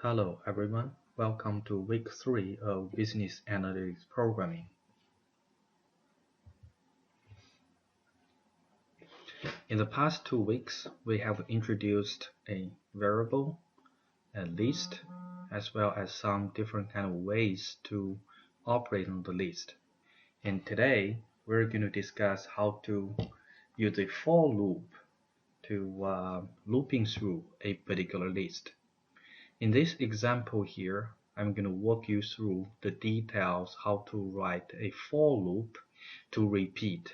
Hello everyone, welcome to week 3 of Business Analytics Programming. In the past 2 weeks, we have introduced a variable, a list, as well as some different kind of ways to operate on the list. And today, we're going to discuss how to use a for loop to looping through a particular list. In this example here, I'm going to walk you through the details how to write a for loop to repeat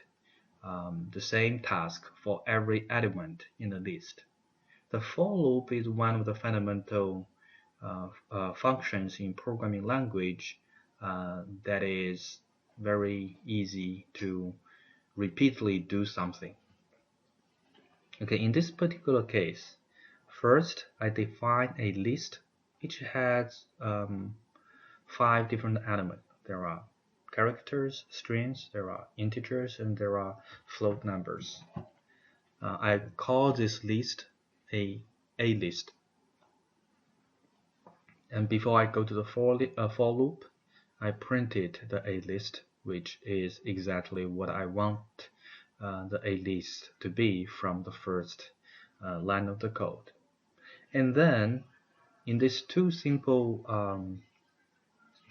the same task for every element in the list. The for loop is one of the fundamental functions in programming language that is very easy to repeatedly do something. Okay, in this particular case, first I define a list which has 5 different elements. There are characters, strings, there are integers, and there are float numbers. I call this list a list. And before I go to the for loop, I printed the a list, which is exactly what I want the a list to be from the first line of the code. And then in these two simple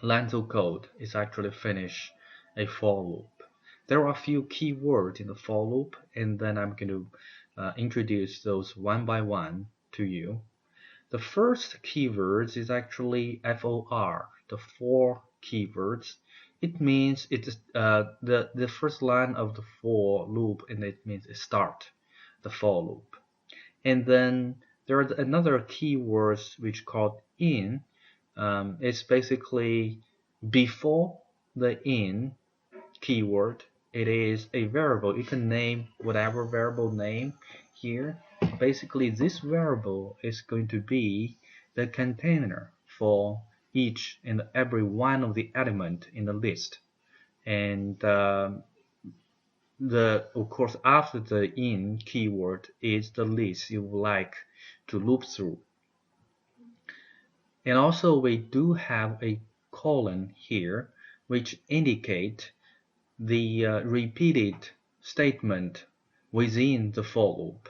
lines of code is actually finish a for loop. There are a few keywords in the for loop, and then I'm going to introduce those one by one to you. The first keywords is actually for, the for keywords. It means it's the first line of the for loop, and it means it start the for loop. And then there are another keywords which called in. It's basically before the in keyword. It is a variable. You can name whatever variable name here. Basically, this variable is going to be the container for each and every one of the element in the list. And of course, after the in keyword is the list you would like to loop through. And also we do have a colon here which indicate the repeated statement within the for loop.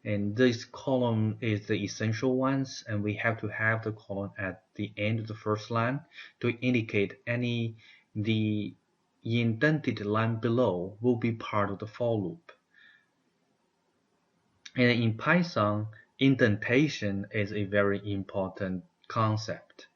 And this column is the essential ones, and we have to have the column at the end of the first line to indicate the indented line below will be part of the for loop. And in Python, indentation is a very important concept.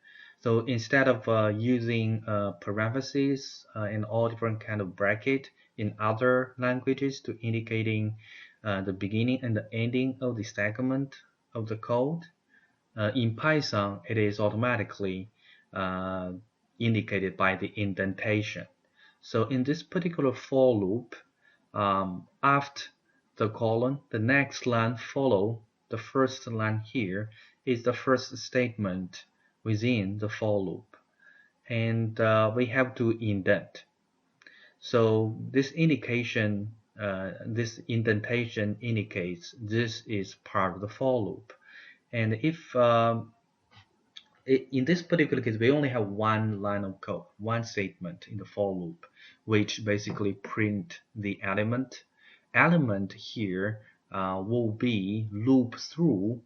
So instead of using parentheses in all different kind of bracket in other languages to indicating the beginning and the ending of the segment of the code, in Python it is automatically indicated by the indentation. So in this particular for loop, after the colon, the next line follow the first line here is the first statement within the for loop, and we have to indent. So this indication, this indentation indicates this is part of the for loop. And if in this particular case, we only have one line of code, one statement in the for loop, which basically print the element. Element here will be looped through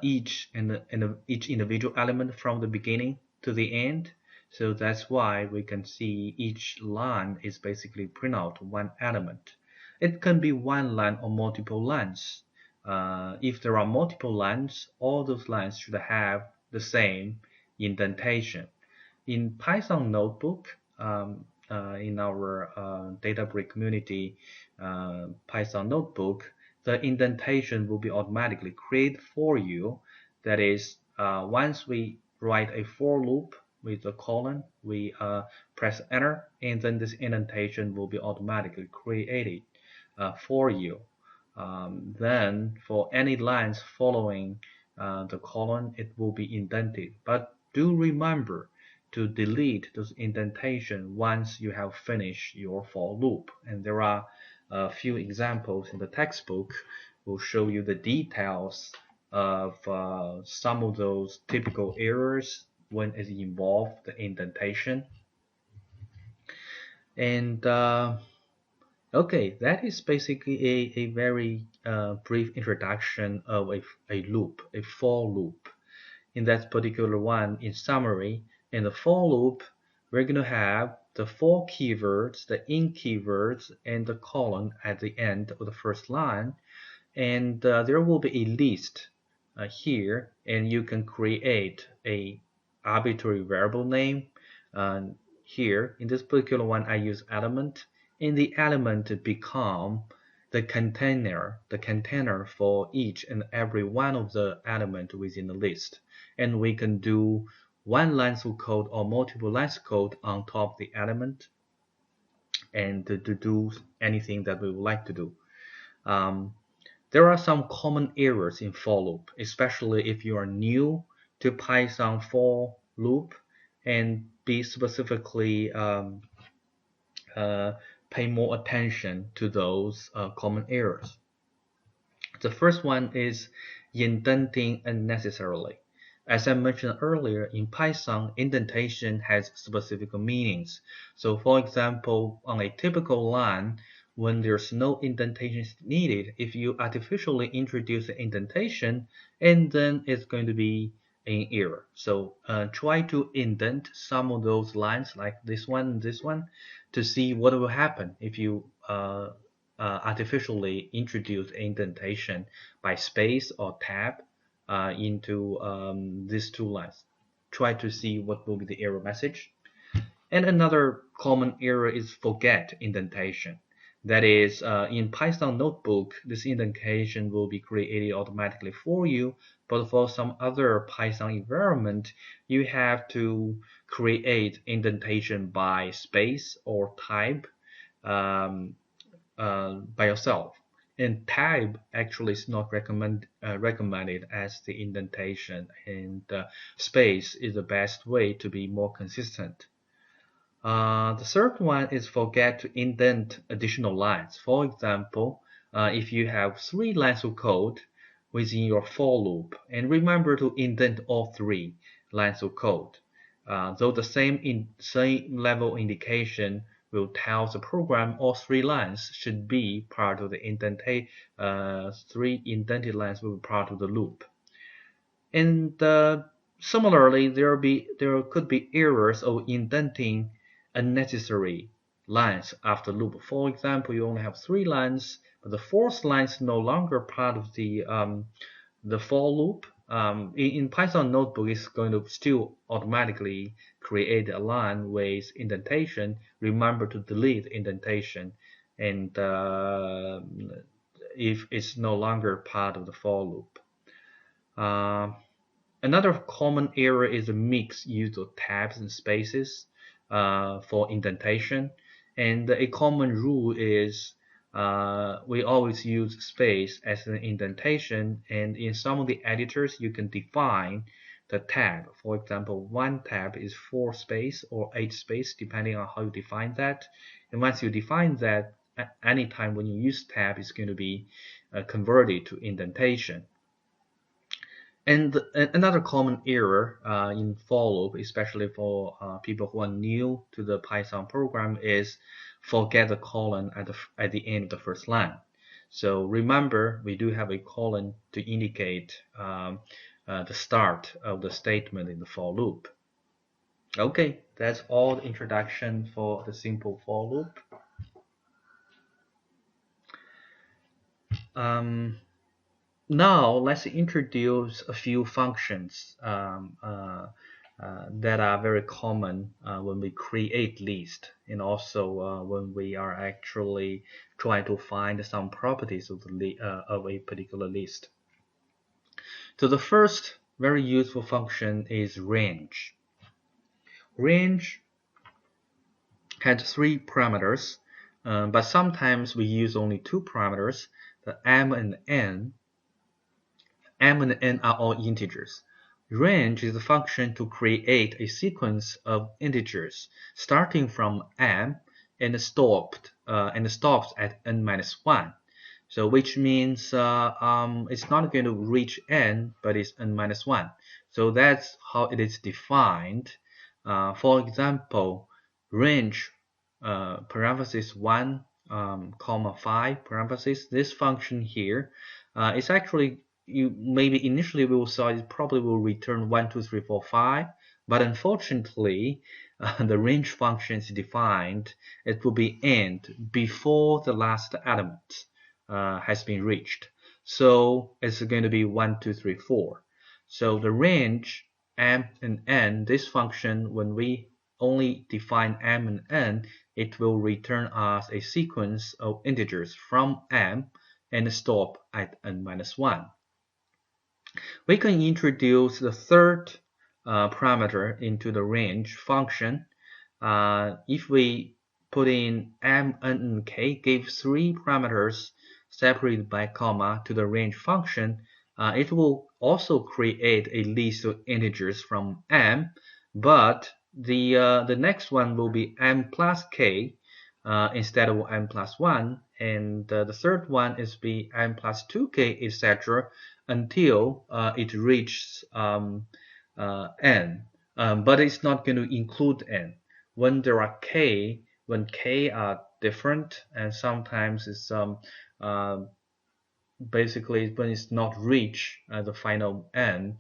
each individual element from the beginning to the end. So that's why we can see each line is basically print out one element. It can be one line or multiple lines. If there are multiple lines, all those lines should have the same indentation. In Python notebook, in our Databricks community Python notebook, the indentation will be automatically created for you. That is, once we write a for loop with a colon, we press enter, and then this indentation will be automatically created for you. Then for any lines following the colon, it will be indented. But do remember to delete those indentation once you have finished your for loop. And there are a few examples in the textbook will show you the details of some of those typical errors when it involves the indentation. And okay, that is basically a very brief introduction of a loop, a for loop. In that particular one, in summary, in the for loop, we're going to have the for keywords, the in keywords, and the colon at the end of the first line. And there will be a list here, and you can create a arbitrary variable name. Here, in this particular one, I use element, and the element become the container for each and every one of the element within the list. And we can do one lines of code or multiple lines of code on top of the element, and to do anything that we would like to do. There are some common errors in for loop, especially if you are new to Python for loop, and be specifically pay more attention to those common errors. The first one is indenting unnecessarily. As I mentioned earlier, in Python, indentation has specific meanings. So for example, on a typical line, when there's no indentation needed, if you artificially introduce an indentation, and then it's going to be an error. So try to indent some of those lines like this one and this one to see what will happen if you artificially introduce indentation by space or tab into these two lines. Try to see what will be the error message. And another common error is forget indentation. That is, in Python Notebook, this indentation will be created automatically for you, but for some other Python environment, you have to create indentation by space or type by yourself. And tab actually is not recommended as the indentation, and space is the best way to be more consistent. The third one is forget to indent additional lines. For example, if you have 3 lines of code within your for loop, and remember to indent all 3 lines of code. Though the same level indication will tell the program all 3 lines should be part of the 3 indented lines will be part of the loop. And similarly, there could be errors of indenting unnecessary lines after loop. For example, you only have 3 lines, but the 4th line is no longer part of the for loop. In Python Notebook, it's going to still automatically create a line with indentation. Remember to delete indentation, and if it's no longer part of the for loop. Another common error is the mixed use of tabs and spaces for indentation. And a common rule is we always use space as an indentation, and in some of the editors you can define the tab. For example, 1 tab is 4 space or 8 space depending on how you define that. And once you define that, anytime when you use tab, it's going to be converted to indentation. And another common error in for loop, especially for people who are new to the Python program, is forget the colon at the end of the first line. So remember, we do have a colon to indicate the start of the statement in the for loop. Okay, that's all the introduction for the simple for loop. Now let's introduce a few functions that are very common when we create list, and also when we are actually trying to find some properties of a particular list. So the first very useful function is range. Range has 3 parameters, but sometimes we use only 2 parameters, the m and n. M and n are all integers. Range is a function to create a sequence of integers starting from m and stops at n-1. So which means it's not going to reach n, but it's n minus 1. So that's how it is defined. For example, range parenthesis 1 comma 5 parenthesis, this function here is actually, you maybe initially we will saw it probably will return 1 2 3 4 5, but unfortunately the range function is defined, it will be end before the last element has been reached. So it's going to be 1 2 3 4. So the range m and n, this function, when we only define m and n, it will return us a sequence of integers from m and stop at n minus 1. We can introduce the third parameter into the range function. If we put in m, n, and k, give three parameters separated by comma to the range function, it will also create a list of integers from m, but the next one will be m plus k instead of m plus 1, and the third one is be m plus 2k, etc., until it reaches n, but it's not going to include n. When there are k, when k are different, and sometimes it's basically when it's not reached the final n.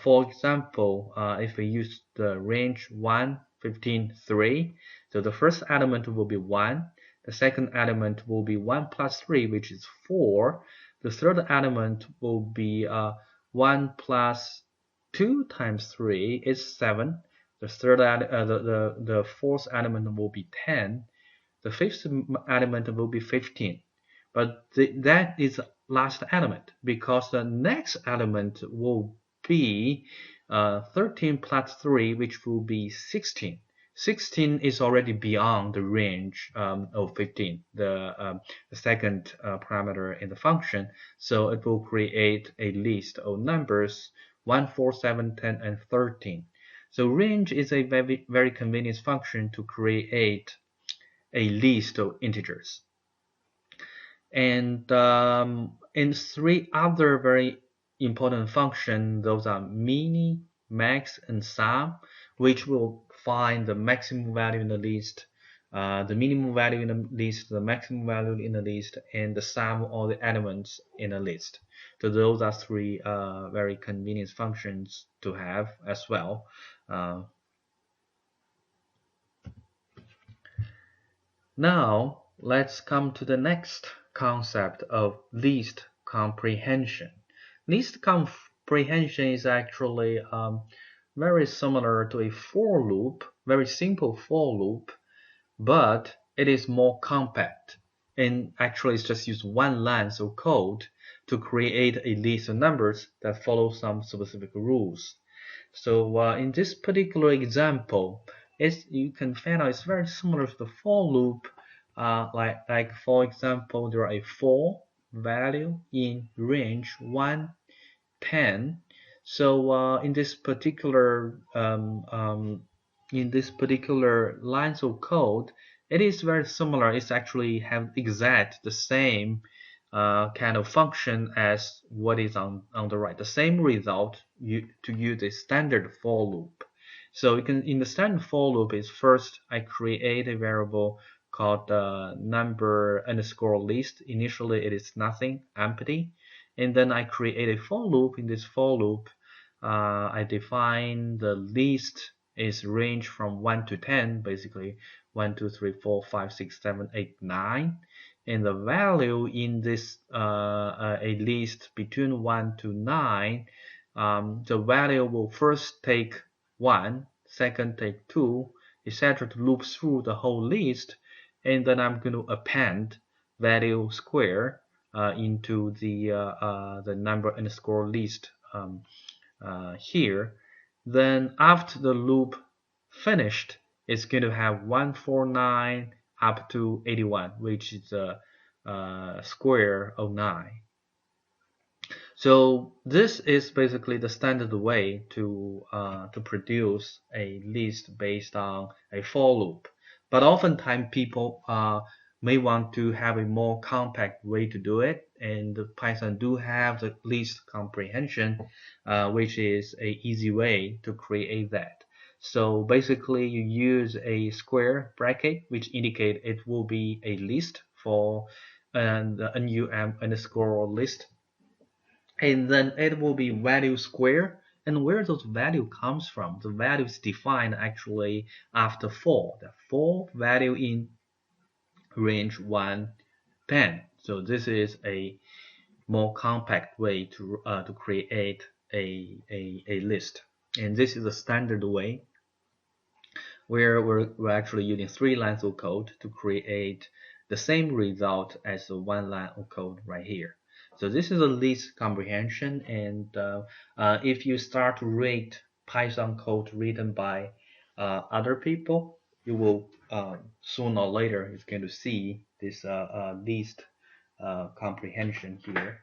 For example, if we use the range 1 15 3, so the first element will be 1, the second element will be 1 plus 3, which is 4, the third element will be 1 plus 2 times 3 is 7, the the fourth element will be 10, the fifth element will be 15. But that is the last element, because the next element will be 13 plus 3, which will be 16. 16 is already beyond the range of 15, the second parameter in the function. So it will create a list of numbers 1, 4, 7, 10, and 13. So range is a very, very convenient function to create a list of integers. And in three other very important functions, those are mini, max, and sum, which will find the maximum value in the list, the minimum value in the list, the maximum value in the list, and the sum of all the elements in the list. So those are three very convenient functions to have as well. Now, let's come to the next concept of list comprehension. List comprehension is actually very similar to a for loop, very simple for loop, but it is more compact. And actually, it's just use one line of code to create a list of numbers that follow some specific rules. So in this particular example, you can find out it's very similar to the for loop. Like for example, there are a for value in range 1, 10. So in this particular lines of code, it is very similar. It's actually have exact the same kind of function as what is on the right, the same result to use a standard for loop. So you can, in the standard for loop, is first I create a variable called number underscore list. Initially it is nothing, empty, and then I create a for loop. In this for loop, I define the list is range from 1 to 10, basically 1 2 3 4 5 6 7 8 9, and the value in this a list between 1 to 9, the value will first take 1, second take 2, etc., to loop through the whole list, and then I'm going to append value square into the number underscore list here. Then after the loop finished, it's going to have 149 up to 81, which is the square of 9. So this is basically the standard way to produce a list based on a for loop. But oftentimes people may want to have a more compact way to do it, and Python do have the list comprehension, which is a easy way to create that. So basically you use a square bracket which indicate it will be a list for the num underscore list, and then it will be value square, and where those value comes from, the value is defined actually after for the for value in range 1 10. So this is a more compact way to create a list, and this is a standard way where we're actually using 3 lines of code to create the same result as the 1 line of code right here. So this is a list comprehension, and if you start to read Python code written by other people, you will sooner or later is going to see this list comprehension here.